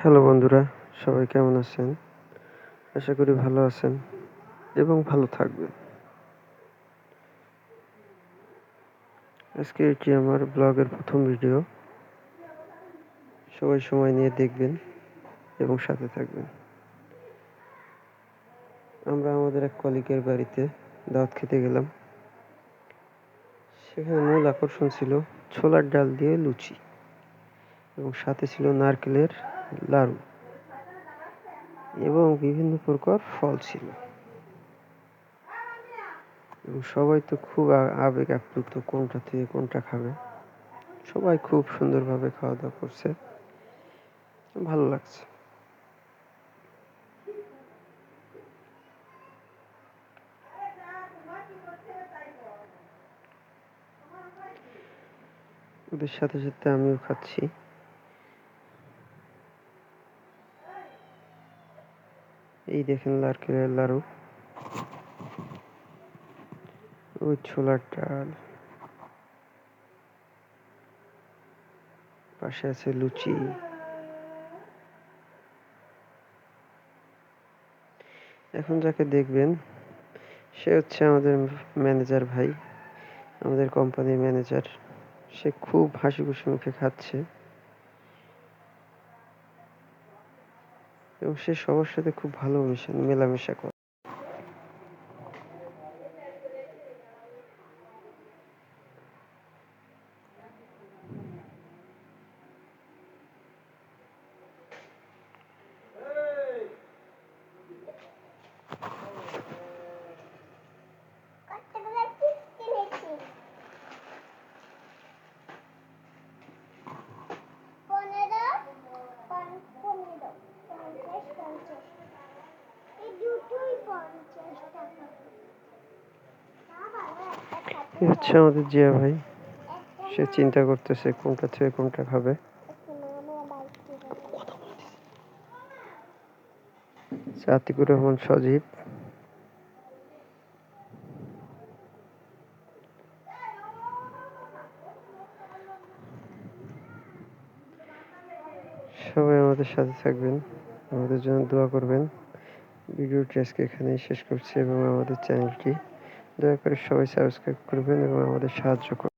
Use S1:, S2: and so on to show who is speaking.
S1: Hello বন্ধুরা, সবাই কেমন আছেন? আশা করি ভালো আছেন এবং ভালো থাকবেন। আজকে এটি আমার ব্লগের প্রথম ভিডিও। সবাই সময় নিয়ে দেখবেন এবং সাথে থাকবেন। আমরা আমাদের এক কলিগের বাড়িতে দাওয়াত খেতে গেলাম। সেখানে মূল আকর্ষণ ছিল ছোলার ডাল দিয়ে লুচি এবং সাথে ছিল নারকেলের লাড়ু এবং বিভিন্ন প্রকার ফল ছিল। এবং সবাই তো খুব আবেগ আপ্লুত, কোনটা থেকে কোনটা খাবে। সবাই খুব সুন্দরভাবে খাওয়া দাওয়া করছে, ভালো লাগছে। ওদের সাথে সাথে আমিও খাচ্ছি। এই দেখেন নারকেলের লাড়ু, ওই ছোলার ডাল, পাশে আছে লুচি। এখন যাকে দেখবেন সে হচ্ছে আমাদের ম্যানেজার ভাই, আমাদের কোম্পানির ম্যানেজার। সে খুব হাসি খুশি মুখে খাচ্ছে এবং সে সবার সাথে খুব ভালো মেলামেশা করে। এ হচ্ছে আমাদের জিয়া ভাই। সে চিন্তা করতেছে কোনটা থেকে কোনটা খাবে। আতিকুর রহমান সজীব। সবাই আমাদের সাথে থাকবেন, আমাদের জন্য দোয়া করবেন। ভিডিওটি আজকে এখানেই শেষ করছি এবং আমাদের চ্যানেলটি দয়া করে সবাই সাবস্ক্রাইব করবেন এবং আমাদের সাহায্য করবেন।